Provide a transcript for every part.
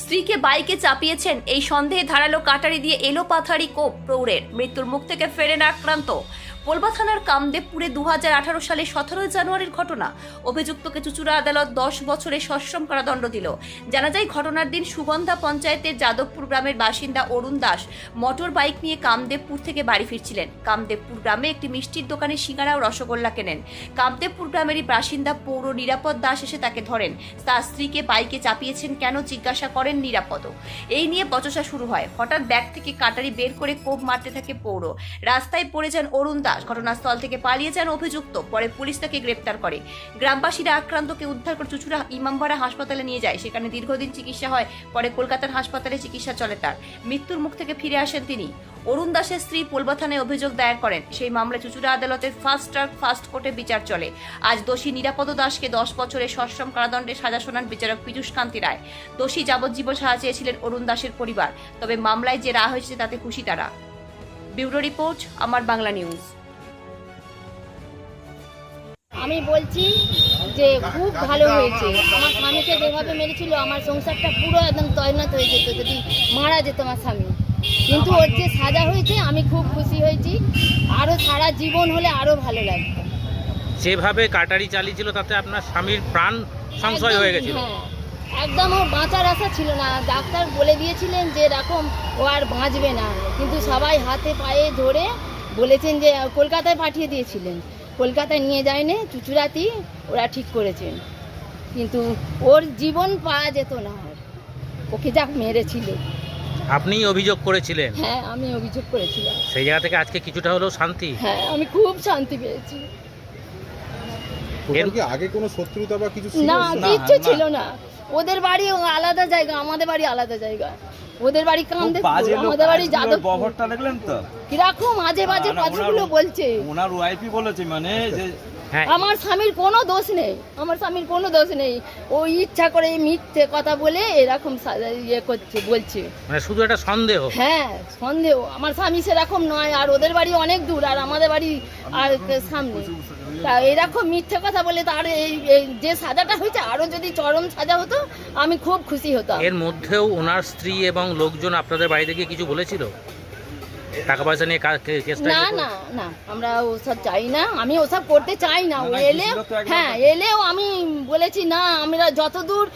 স্ত্রীকে বাইকে চাপিয়েছেন এই সন্দেহে ধারালো কাটারি দিয়ে এলোপাথারি কোপ প্রৌঢ়ের। মৃত্যুর মুখ থেকে ফেরেন আক্রান্ত। পোলবা থানার কামদেবপুরে 2018 সালে 17 জানুয়ারির ঘটনা। অভিযুক্তকে চুঁচুড়া আদালত 10 বছরের সশ্রম কারাদণ্ড দিল। জানা যায়, ঘটনার দিন সুগন্ধা পঞ্চায়েতের যাদবপুর গ্রামের বাসিন্দা অরুণ দাস মোটর বাইক নিয়ে কামদেবপুর থেকে বাড়ি ফিরছিলেন। কামদেবপুর গ্রামে একটি মিষ্টির দোকানে সিঙ্গারা ও রসগোল্লা কেনেন। কামদেবপুর গ্রামেরই বাসিন্দা পৌর নিরাপদ দাস এসে তাকে ধরেন। তার স্ত্রীকে বাইকে চাপিয়েছেন কেন জিজ্ঞাসা করেন নিরাপদ। এই নিয়ে বচসা শুরু হয়। হঠাৎ ব্যাগ থেকে কাটারি বের করে কোপ মারতে থাকে পৌর। রাস্তায় পড়ে যান অরুণ দাস। ঘটনাস্থল থেকে পালিয়ে যান অভিযুক্ত। পরে পুলিশ তাকে গ্রেপ্তার করে। গ্রামবাসীরা আক্রান্তকে উদ্ধার করে চুঁচুড়া ইমামবাড়া হাসপাতালে নিয়ে যায়। সেখানে দীর্ঘদিন চিকিৎসা হয়। পরে কলকাতার হাসপাতালে চিকিৎসা চলে তার। মৃত্যুর মুখ থেকে ফিরে আসেন তিনি। অরুণ দাসের স্ত্রী পোলবা থানায় অভিযোগ দায়ের করেন। সেই মামলায় চুঁচুড়া আদালতের ফার্স্ট ট্র্যাক ফার্স্ট কোর্টে বিচার চলে। আজ দোষী নিরাপদ দাসকে 10 বছরের সশ্রম কারাদণ্ডে সাজা শোনান বিচারক পীযূষ কান্তি রায়। দোষী যাবজ্জীবন সাজা চেয়েছিলেন অরুণ দাসের পরিবার। তবে মামলায় যে রায় হয়েছে তাতে খুশি তারা। ব্যুরো রিপোর্ট, আমার বাংলা নিউজ। আমি বলছি যে খুব ভালো হয়েছে। আমার স্বামীকে যেভাবে মেরেছিল আমার সংসারটা পুরো একদম তৈনাত হয়ে যেত যদি মারা যেত আমার স্বামী। কিন্তু ওর যে সাজা হয়েছে আমি খুব খুশি হয়েছি। আরও সারা জীবন হলে আরও ভালো লাগবে। যেভাবে কাটারি চালিয়েছিল তাতে আপনার স্বামীর প্রাণ সংশয় হয়ে গেছিল। হ্যাঁ, একদম ওর বাঁচার আশা ছিল না। ডাক্তার বলে দিয়েছিলেন যে এরকম ও আর বাঁচবে না, কিন্তু সবাই হাতে পায়ে ধরে বলেছেন যে কলকাতায় পাঠিয়ে দিয়েছিলেন। কলকাতায় নিয়ে যায়নি, চুঁচুড়াতেই ওরা ঠিক করেছেন। কিন্তু ওর জীবন পাওয়া যেত না, ওকে যা মেরেছিল। আপনি অভিযোগ করেছিলেন? হ্যাঁ, আমি অভিযোগ করেছিলাম। সেই জায়গা থেকে আজকে কিছুটা হলেও শান্তি? হ্যাঁ, আমি খুব শান্তি পেয়েছি। এর কি আগে কোনো শত্রুতা বা কিছু ছিল? না, কিচ্ছু ছিল না। ওদের বাড়ি আলাদা জায়গা, আমাদের বাড়ি আলাদা জায়গা। ওদের বাড়ি কামদেবপুর, আমাদের বাড়ি যাদবপুর। ব্যবহারটা দেখলেন তো কিরকম মাঝে মাঝে কথাগুলো বলছে। ওনার ওয়াইফই বলেছে মানে যে হ্যাঁ, আমার স্বামীর কোনো দোষ নেই, আমার স্বামীর কোনো দোষ নেই। ও ইচ্ছা করে মিথ্যে কথা বলে এরকম ইয়ে করছে, বলছে। মানে শুধু একটা সন্দেহ। হ্যাঁ, সন্দেহ। আমার স্বামী সেরকম নয়, আর ওদের বাড়ি অনেক দূর, আর আমাদের বাড়ি আর সামনে। তা এরকম মিথ্যে কথা বলে তার এই যে সাজাটা হয়েছে, আরো যদি চরম সাজা হতো আমি খুব খুশি হতাম। এর মধ্যেও ওনার স্ত্রী এবং লোকজন আপনাদের বাড়িতে গিয়ে কিছু বলেছিল টাকা পয়সা নিয়ে কেসটা? না না না, আমরা ওসব চাই না, আমি ওসব করতে চাই না। ও এলে, হ্যাঁ এলেও আমি বলেছি না, আমরা যতদূর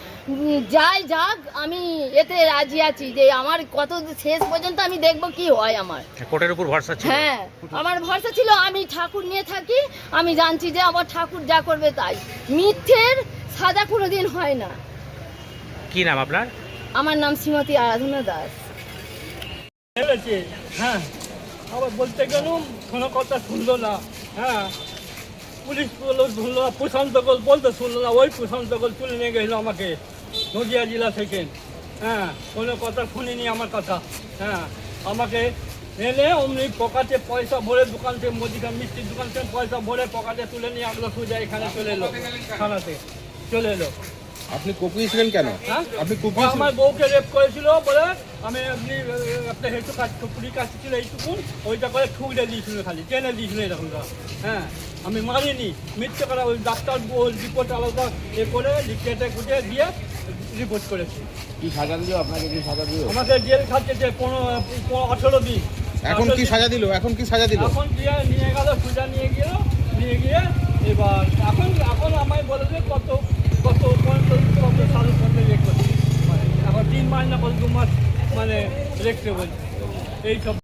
যাই যাক আমি এতে রাজি আছি, যে আমার কত শেষ পর্যন্ত আমি দেখব কি হয়। আমার কোর্টের উপর ভরসা ছিল? হ্যাঁ, আমার ভরসা ছিল। আমি ঠাকুর নিয়ে থাকি, আমি জানছি যে আমার ঠাকুর যা করবে তাই। মিথ্যের সাজা কোনোদিন হয় না। কি নাম আপনার? আমার নাম শ্রীমতী আরাধনা দাস। হ্যাঁ, আবার বলতে গেল কোনো কথা শুনলো না। হ্যাঁ, পুলিশ বললো শুনলো না, প্রশান্ত গোল বলতে শুনলো না। ওই প্রশান্ত গোল তুলে নিয়ে গেলো আমাকে নদিয়া জেলা থেকে। হ্যাঁ, কোনো কথা শুনিনি আমার কথা। হ্যাঁ, আমাকে এনে অমনি পকেটে পয়সা ভরে দোকান থেকে, মুদিখানা মিষ্টির দোকান থেকে পয়সা ভরে পকেটে তুলে নিয়ে আগলা সোজা এখানে চলে এলো, থানাতে চলে এলো। আপনি কুপিয়েছিলেন কেন? হ্যাঁ, আপনি কুপিয়েছিলেন? আমার বউকে রেপ করেছিল বলে আমি এমনি একটা হেঁটু কাজ পুরি কাজ ছিল এইটুকুন, ওইটা করে ঠুকরে দিয়েছিল, খালি টেনে দিয়েছিল এরকম। হ্যাঁ, আমি মারিনি, মিথ্যে করা। ওই ডাক্তার রিপোর্ট আলাদা এ করে কেটে কুটে দিয়ে রিপোর্ট করেছি। কি সাজা দিল আপনাকে? কি সাজা দিল? আমাকে জেল খাচ্ছে 18 দিন। এখন কি সাজা দিল? এখন কি সাজা দিল? এখন দিয়ে নিয়ে গেল, সোজা নিয়ে গিয়ে এবার এখন আমায় বলে যে কত সালের পথে রেখ করছে। এখন 3 মাস না 2 মাস মানে রেখতে বলছে এইসব।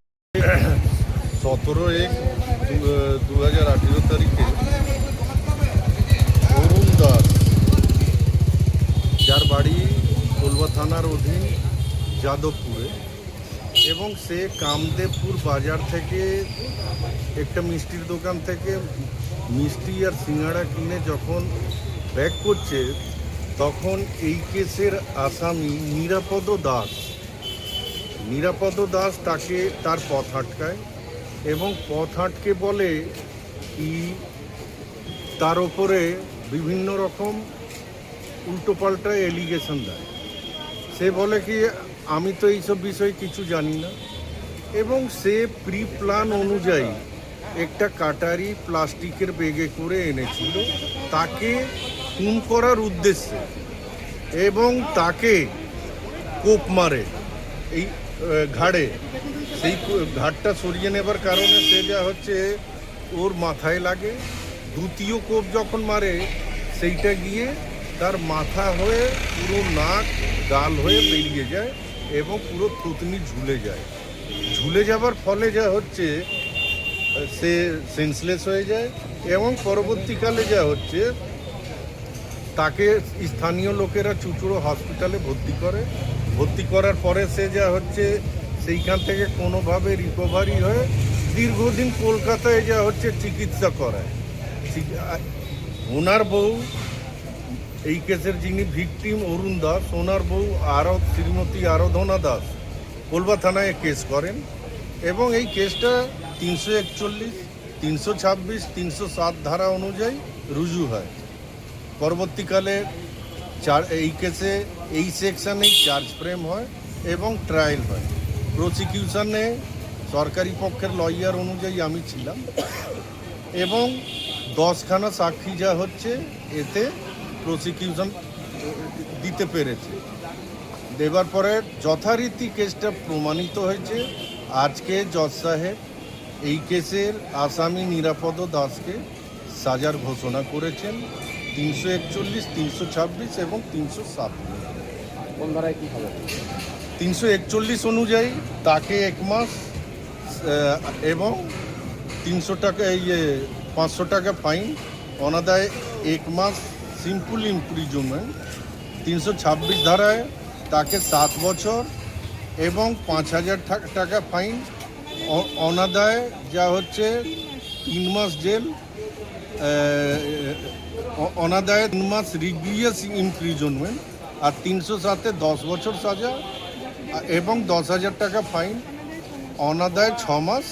17/1/2018 তারিখে অরুণ দাস, যার বাড়ি পোলবা থানার অধীন যাদবপুরে, এবং সে কামদেবপুর বাজার থেকে একটা মিষ্টির দোকান থেকে মিষ্টি আর সিঙ্গাড়া কিনে যখন ব্যাক করছে, তখন এই কেসের আসামি নিরাপদ দাস তাকে তার পথ আটকায়, এবং পথ আটকে বলে কি তার ওপরে বিভিন্ন রকম উল্টোপাল্টা এলিগেশন দেয়। সে বলে কি আমি তো এইসব বিষয়ে কিছু জানি না, এবং সে প্রি প্ল্যান অনুযায়ী একটা কাটারি প্লাস্টিকের ব্যাগে করে এনেছিল তাকে খুন করার উদ্দেশ্যে, এবং তাকে কোপ মারে এই ঘাড়ে, সেই ঘাড়টা সরিয়ে নেবার কারণে সে যা হচ্ছে ওর মাথায় লাগে। দ্বিতীয় কোপ যখন মারে সেইটা গিয়ে তার মাথা হয়ে পুরো নাক গাল হয়ে বেরিয়ে যায় এবং পুরো থুতনি ঝুলে যায়। ঝুলে যাবার ফলে যা হচ্ছে সে সেন্সলেস হয়ে যায় এবং পরবর্তীকালে যা হচ্ছে তাকে স্থানীয় লোকেরা চুঁচুড়ো হসপিটালে ভর্তি করার পরে সে যা হচ্ছে সেইখান থেকে কোনোভাবে রিকভারি হয়ে দীর্ঘদিন কলকাতায় যা হচ্ছে চিকিৎসা করায়। ওনার বউ, এই কেসের যিনি ভিকটিম অরুণ দাস, ওনার বউ শ্রীমতী আরাধনা দাস কলবা থানায় কেস করেন এবং এই কেসটা 341, 326, 307 ধারা অনুযায়ী রুজু হয়। পরবর্তীকালে এই কেসে এই সেকশানেই চার্জ ফ্রেম হয় এবং ট্রায়াল হয়। প্রসিকিউশনে সরকারি পক্ষের লয়ার অনুযায়ী আমি ছিলাম এবং 10খানা সাক্ষী যা হচ্ছে এতে প্রসিকিউশন দিতে পেরেছে। দেবার পরে যথারীতি কেসটা প্রমাণিত হয়েছে। আজকে জজ সাহেব এই কেসের আসামি নিরাপদ দাসকে সাজার ঘোষণা করেছেন 341, 326 এবং 307। কোন ধারায় কি হবে? 341 অনুযায়ী তাকে 1 মাস এবং 300 টাকা 500 টাকা ফাইন, অনাদায় 1 মাস সিম্পল ইমপ্রিজনমেন্ট। 326 ধারায় তাকে 7 বছর এবং 5000 টাকা ফাইন, অনাদায় যা হচ্ছে 3 মাস জেল, অনাদায় 3 মাস রিগিয়াস ইমপ্রিজনমেন্ট। আর 307-এ 10 বছর সাজা এবং 10,000 টাকা ফাইন, অনাদায় 6 মাস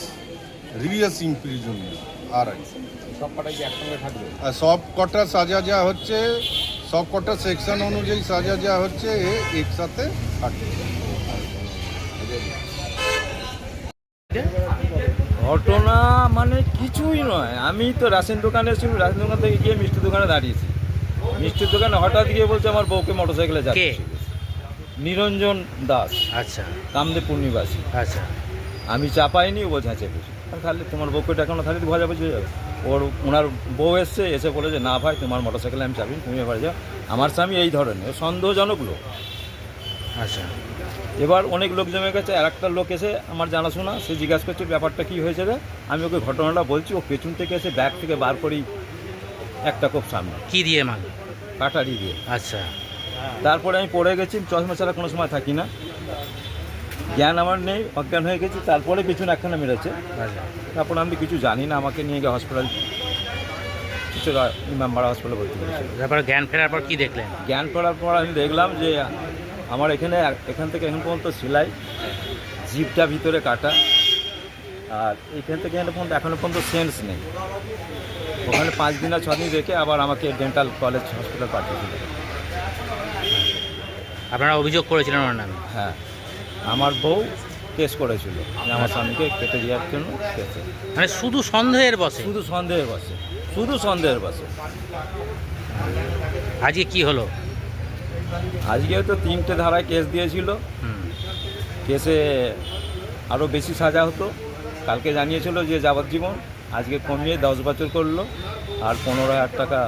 রিগিয়াস ইমপ্রিজনমেন্ট। আর সব কটাই কি একসঙ্গে থাকবে? সব কটা সাজা যা হচ্ছে, সব কটা সেকশন অনুযায়ী সাজা যা হচ্ছে একসাথে থাকবে। ঘটনা মানে কিছুই নয়, আমি তো রেশন দোকানে ছিলাম, রেশন দোকান থেকে গিয়ে মিষ্টির দোকানে দাঁড়িয়েছি। মিষ্টির দোকানে হঠাৎ গিয়ে বলছে আমার বউকে মোটরসাইকেলে যাচ্ছে। নিরঞ্জন দাস, আচ্ছা কামদেবপুর নিবাসী। আচ্ছা। আমি চাপাইনি, ও বলছে হ্যাঁ চেপেছি। তাহলে তোমার বউকে এখনো তাহলে বোঝাবুঝি হয়ে যাবে। ওনার বউ এসে বলে যে না ভাই তোমার মোটরসাইকেলে আমি চাপি, তুমি এবার যাও। আমার স্বামী এই ধরনের সন্দেহজনক লোক। আচ্ছা। এবার অনেক লোক জমে গেছে। আর একটা লোক এসে আমার জানাশোনা, সে জিজ্ঞাসা করছে ব্যাপারটা কী হয়েছে রে। আমি ওকে ঘটনাটা বলছি। ও পেছন থেকে এসে ব্যাগ থেকে বার করি একটা কোপ সামনে। কি দিয়ে মানে? কাটারি দিয়ে। আচ্ছা। তারপরে আমি পড়ে গেছি, চশমা ছাড়া কোনো সময় থাকি না, জ্ঞান আমার নেই, অজ্ঞান হয়ে গেছি। তারপরে পেছনে একখানা মেরেছে। আচ্ছা। তারপরে আমি কিছু জানি না, আমাকে নিয়ে গিয়ে হসপিটাল, কিছু ইমামবাড়া হসপিটালে ভর্তি করেছিল। তারপরে জ্ঞান ফেরার পর কি দেখলেন? জ্ঞান ফেরার পর আমি দেখলাম যে আমার এখান থেকে এখন পর্যন্ত সেলাই, জিভটা ভিতরে কাটা, আর এখান থেকে এখনো পর্যন্ত সেন্স নেই। ওখানে 5 দিন আর 6 দিন রেখে আবার আমাকে ডেন্টাল কলেজ হসপিটাল পাঠিয়েছিল। আপনারা অভিযোগ করেছিলেন ওনার নামে? হ্যাঁ, আমার বউ কেস করেছিল যে আমার স্বামীকে কেটে দেওয়ার জন্য কেসে। মানে শুধু সন্দেহের বসে? শুধু সন্দেহের বসে, শুধু সন্দেহের বসে। আজকে কি হলো? আজকে তো 3টে ধারায় কেস দিয়েছিল। হুম। কেসে আরও বেশি সাজা হতো। কালকে জানিয়েছিল যে যাবজ্জীবন, আজকে কমিয়ে 10 বছর করলো আর 15,000 টাকা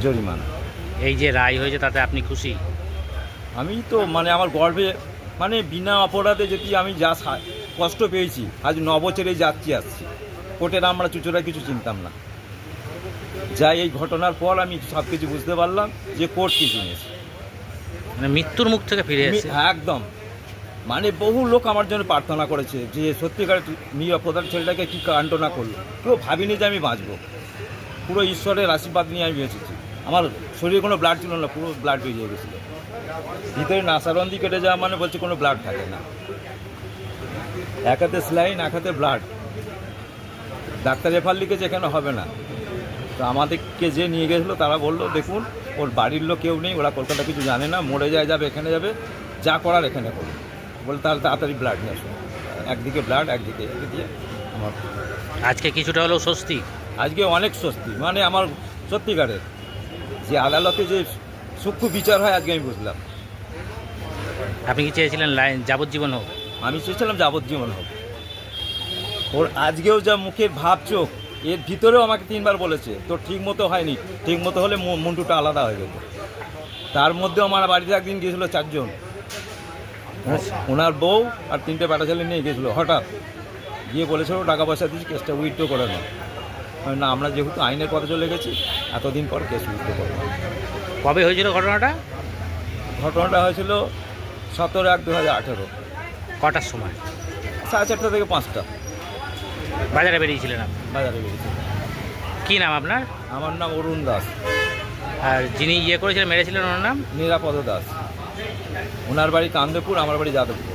জরিমানা। এই যে রায় হয়েছে তাতে আপনি খুশি? আমি তো মানে আমার গর্বে, মানে বিনা অপরাধে যদি আমি যা কষ্ট পেয়েছি, আজ 9 বছরে যাচ্ছি আসছি। কোর্টের আমরা চুচুরা কিছু চিনতাম না। যাই এই ঘটনার পর আমি সব কিছু বুঝতে পারলাম যে কোর্ট কি জিনিস। মানে মৃত্যুর মুখ থেকে ফিরে এসেছে? একদম। মানে বহু লোক আমার জন্য প্রার্থনা করেছে যে সত্যিকার নিরাপদার ছেলেটাকে কী কাণ্ড না করলো। কেউ ভাবিনি যে আমি বাঁচবো। পুরো ঈশ্বরের আশীর্বাদ নিয়ে আমি বেঁচেছি। আমার শরীরে কোনো ব্লাড ছিল না, পুরো ব্লাড বেরিয়ে গেছিলো। ভিতরে নাসারন্দি কেটে যাওয়া মানে বলছে কোনো ব্লাড থাকে না। এক হাতে স্লাইন, এক হাতে ব্লাড। ডাক্তার রেফার লিখেছে এখানে হবে না। তো আমাদেরকে যে নিয়ে গেছিলো তারা বললো দেখুন ওর বাড়ির লোক কেউ নেই, ওরা কলকাতা কিছু জানে না, মরে যাবে এখানে যাবে, যা করার এখানে করুন। বলে তাহলে তাড়াতাড়ি ব্লাড নিয়ে আসুন। একদিকে ব্লাড, একদিকে দিয়ে আমার আজকে কিছুটা হলেও স্বস্তি? আজকে অনেক স্বস্তি। মানে আমার সত্যিকারের যে আদালতে যে সূক্ষ্ম বিচার হয় আজকে আমি বুঝলাম। আপনি কি চেয়েছিলেন লাইন যাবজ্জীবন হোক? আমি চেয়েছিলাম যাবজ্জীবন হোক। ওর আজকেও যা মুখের ভাব চোখ, এর ভিতরেও আমাকে 3 বার বলেছে তোর ঠিক মতো হয়নি, ঠিক মতো হলে মুন্টুটা আলাদা হয়ে যেত। তার মধ্যেও আমার বাড়িতে একদিন গিয়েছিল 4 জন, ওনার বউ আর 3টে বেটা ছেলে নিয়ে গেছিলো। হঠাৎ গিয়ে বলেছিল টাকা পয়সা দিয়েছি, কেসটা উইথড্র করে নাও। না, আমরা যেহেতু আইনের পথে চলে গেছি, এতদিন পর কেস উইথড্র করবো। কবে হয়েছিল ঘটনাটা? ঘটনাটা হয়েছিল 17/1/2018, কটার সময়? 4:30 থেকে 5টা বাজারে বেরিয়েছিলেন আপনি? বাজারে বেরিয়েছি। কী নাম আপনার? আমার নাম অরুণ দাস। আর যিনি ইয়ে করেছিলেন, মেরেছিলেন, ওনার নাম? নিরাপদ দাস। ওনার বাড়ি কান্দেপুর, আমার বাড়ি যাদবপুর।